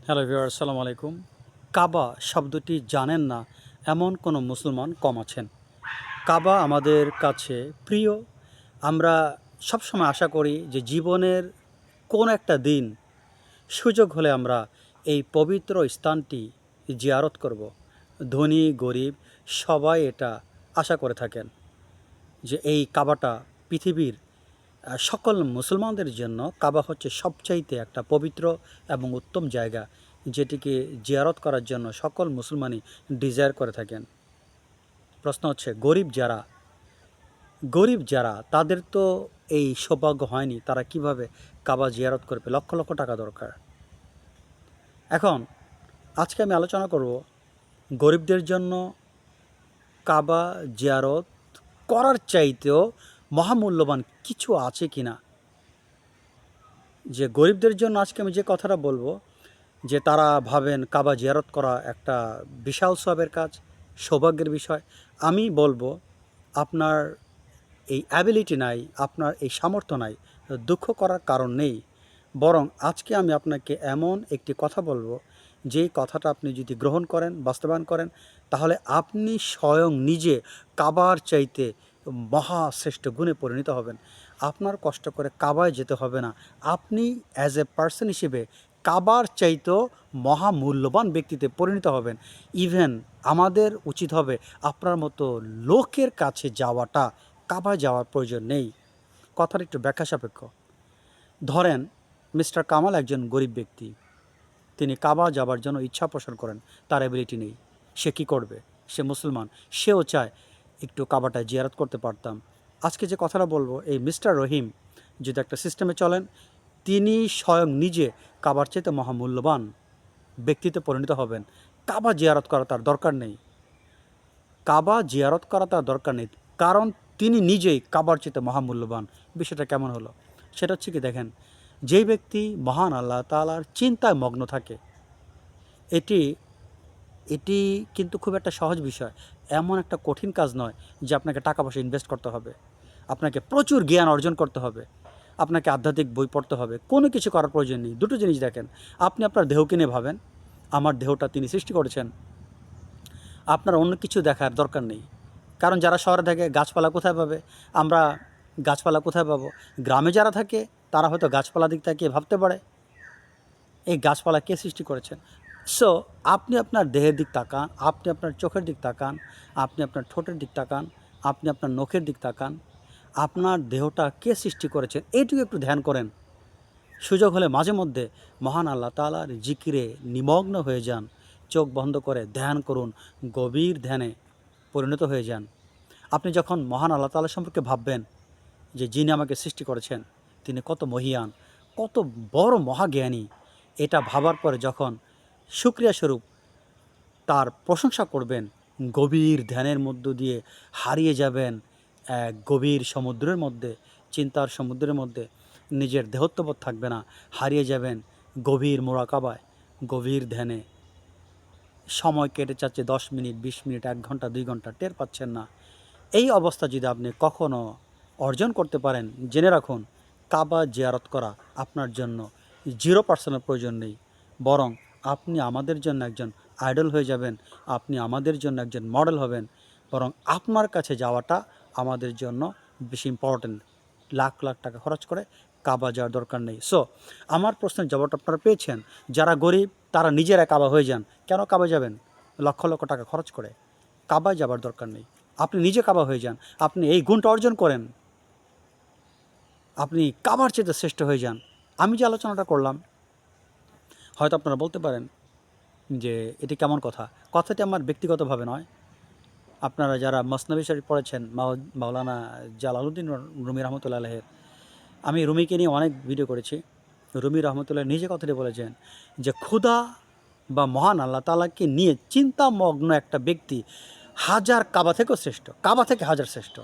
Hello viewer, আসসালামু আলাইকুম। কাবা শব্দটি জানেন না এমন কোনো মুসলমান কম আছেন। কাবা আমাদের কাছে প্রিয়। আমরা সবসময় আশা করি যে জীবনের কোনো একটা দিন সুযোগ হলে আমরা এই পবিত্র স্থানটি জিয়ারত করব। ধনী গরিব সবাই এটা আশা করে থাকেন যে এই কাবাটা পৃথিবীর সকল মুসলমানদের জন্য কাবা হচ্ছে সবচাইতে একটা পবিত্র এবং উত্তম জায়গা, যেটিকে জিয়ারত করার জন্য সকল মুসলমানই ডিজায়ার করে থাকেন। প্রশ্ন হচ্ছে গরিব যারা তাদের তো এই সৌভাগ্য হয়নি, তারা কিভাবে কাবা জিয়ারত করবে? লক্ষ লক্ষ টাকা দরকার। এখন আজকে আমি আলোচনা করব গরিবদের জন্য কাবা জিয়ারত করার চাইতেও মহামূল্যবান কিছু আছে কি না। যে গরিবদের জন্য আজকে আমি যে কথাটা বলবো, যে তারা ভাবেন কাবা জিয়ারত করা একটা বিশাল সওয়াবের কাজ, সৌভাগ্যের বিষয়। আমি বলবো আপনার এই অ্যাবিলিটি নাই, আপনার এই সামর্থ্য নাই, দুঃখ করার কারণ নেই। বরং আজকে আমি আপনাকে এমন একটি কথা বলবো, যেই কথাটা আপনি যদি গ্রহণ করেন, বাস্তবায়ন করেন, তাহলে আপনি স্বয়ং নিজে কাবার চাইতে মহাশ্রেষ্ঠ গুণে পরিণত হবেন। আপনার কষ্ট করে কাবায় যেতে হবে না। আপনি অ্যাজ এ পার্সন হিসেবে কাবার চাইতেও মহামূল্যবান ব্যক্তিতে পরিণত হবেন। ইভেন আমাদের উচিত হবে আপনার মতো লোকের কাছে যাওয়াটা, কাবায় যাওয়ার প্রয়োজন নেই। কথার একটু ব্যাখ্যা সাপেক্ষ। ধরেন মিস্টার কামাল একজন গরিব ব্যক্তি, তিনি কাবা যাবার জন্য ইচ্ছা পোষণ করেন, তার অ্যাবিলিটি নেই। সে কী করবে? সে মুসলমান, সেও চায় একটু কাবাটা জিয়ারত করতে পারতাম। আজকে যে কথাটা বলবো, এই মিস্টার রহিম যদি একটা সিস্টেমে চলেন, তিনি স্বয়ং নিজে কাবার চাইতে মহামূল্যবান ব্যক্তিতে পরিণত হবেন। কাবা জিয়ারত করা তার দরকার নেই। কাবা জিয়ারত করা তার দরকার নেই, কারণ তিনি নিজেই কাবার চেয়ে মহামূল্যবান। বিষয়টা কেমন হলো? সেটা হচ্ছে কি, দেখেন, যেই ব্যক্তি মহান আল্লাহ তাআলার চিন্তায় মগ্ন থাকে, এটি এটি কিন্তু খুব একটা সহজ বিষয়। এমন একটা কঠিন কাজ নয় যে আপনাকে টাকা পয়সা ইনভেস্ট করতে হবে, আপনাকে প্রচুর জ্ঞান অর্জন করতে হবে, আপনাকে আধ্যাত্মিক বই পড়তে হবে। কোনো কিছু করার প্রয়োজন নেই। দুটো জিনিস দেখেন, আপনি আপনার দেহকে নিয়ে ভাবেন, আমার দেহটা তিনি সৃষ্টি করেছেন। আপনার অন্য কিছু দেখার দরকার নেই। কারণ যারা শহরে থাকে, গাছপালা কোথায় পাবে? আমরা গাছপালা কোথায় পাবো? গ্রামে যারা থাকে তারা হয়তো গাছপালা দিক তাকিয়ে ভাবতে পারে এই গাছপালা কে সৃষ্টি করেছেন। সো আপনি আপনার দেহের দিক তাকান, আপনি আপনার চোখের দিক তাকান, আপনি আপনার ঠোঁটের দিক তাকান, আপনি আপনার নখের দিক তাকান। আপনার দেহটা কে সৃষ্টি করেছেন এইটুকু একটু ধ্যান করেন। সুযোগ হলে মাঝে মধ্যে মহান আল্লাহ তাআলার জিকিরে নিমগ্ন হয়ে যান। চোখ বন্ধ করে ধ্যান করুন, গভীর ধ্যানে পরিণত হয়ে যান। আপনি যখন মহান আল্লাহ তাআলা সম্পর্কে ভাববেন, যে যিনি আমাকে সৃষ্টি করেছেন তিনি কত মহিয়ান, কত বড় মহাজ্ঞানী, এটা ভাবার পরে যখন শুকরিয়া স্বরূপ তার প্রশংসা করবেন, গভীর ধ্যানের মধ্য দিয়ে হারিয়ে যাবেন এক গভীর সমুদ্রের মধ্যে, চিন্তার সমুদ্রের মধ্যে। নিজের দেহত্ববোধ থাকবে না, হারিয়ে যাবেন গভীর মোরাকাবায়, গভীর ধ্যানে। সময় কেটে যাচ্ছে 10 মিনিট, 20 মিনিট, 1 ঘন্টা, 2 ঘন্টা, টের পাচ্ছেন না। এই অবস্থা যদি আপনি কখনো অর্জন করতে পারেন, জেনে রাখুন কাবা জিয়ারত করা আপনার জন্য 0% প্রয়োজন নেই। বরং আপনি আমাদের জন্য একজন আইডল হয়ে যাবেন, আপনি আমাদের জন্য একজন মডেল হবেন। বরং আপনার কাছে যাওয়াটা আমাদের জন্য বেশি ইম্পর্ট্যান্ট। লাখ লাখ টাকা খরচ করে কাবা যাওয়ার দরকার নেই। সো আমার প্রশ্নের জবাবটা আপনারা পেয়েছেন। যারা গরিব তারা নিজেরা কাবা হয়ে যান। কেন কাবা যাবেন লক্ষ লক্ষ টাকা খরচ করে? কাবায় যাবার দরকার নেই। আপনি নিজে কাবা হয়ে যান, আপনি এই গুণটা অর্জন করেন, আপনি কাবার চেয়ে শ্রেষ্ঠ হয়ে যান। আমি যে আলোচনাটা করলাম, হয়তো আপনারা বলতে পারেন যে এটি কেমন কথা। কথাটি আমার ব্যক্তিগতভাবে নয়। আপনারা যারা মসনবী শরীফ পড়েছেন, মাওলানা জালালউদ্দিন রুমি রহমতুল্লাহ আলাইহির, আমি রুমিকে নিয়ে অনেক ভিডিও করেছি। রুমি রহমতুল্লাহ নিজে কথাটি বলেছেন যে ক্ষুধা বা মহান আল্লাহ তাআলাকে নিয়ে চিন্তামগ্ন একটা ব্যক্তি হাজার কাবা থেকেও শ্রেষ্ঠ, কাবা থেকে হাজার শ্রেষ্ঠ।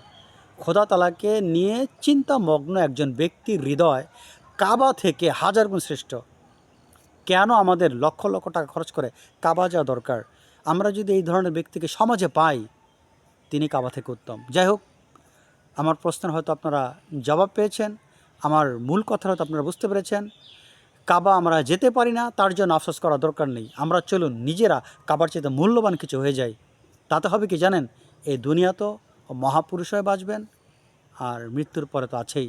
খোদা তাআলাকে নিয়ে চিন্তামগ্ন একজন ব্যক্তির হৃদয় কাবা থেকে হাজার গুণ শ্রেষ্ঠ। কেন আমাদের লক্ষ লক্ষ টাকা খরচ করে কাবা যাওয়া দরকার? আমরা যদি এই ধরনের ব্যক্তিকে সমাজে পাই, তিনি কাবা থেকে উত্তম। যাই হোক, আমার প্রশ্নের হয়তো আপনারা জবাব পেয়েছেন, আমার মূল কথা হয়তো আপনারা বুঝতে পেরেছেন। কাবা আমরা যেতে পারি না, তার জন্য আফসোস করার দরকার নেই। আমরা চলুন নিজেরা কাবার চাইতে মূল্যবান কিছু হয়ে যাই। তাতে হবে কি জানেন, এই দুনিয়া তো মহাপুরুষ হয়ে বাঁচবেন, আর মৃত্যুর পরে তো আছেই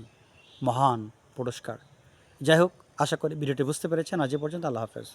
মহান পুরস্কার। যাই হোক, আশা করি ভিডিওটি বুঝতে পেরেছেন। আজ এ পর্যন্ত, আল্লাহ হাফেজ।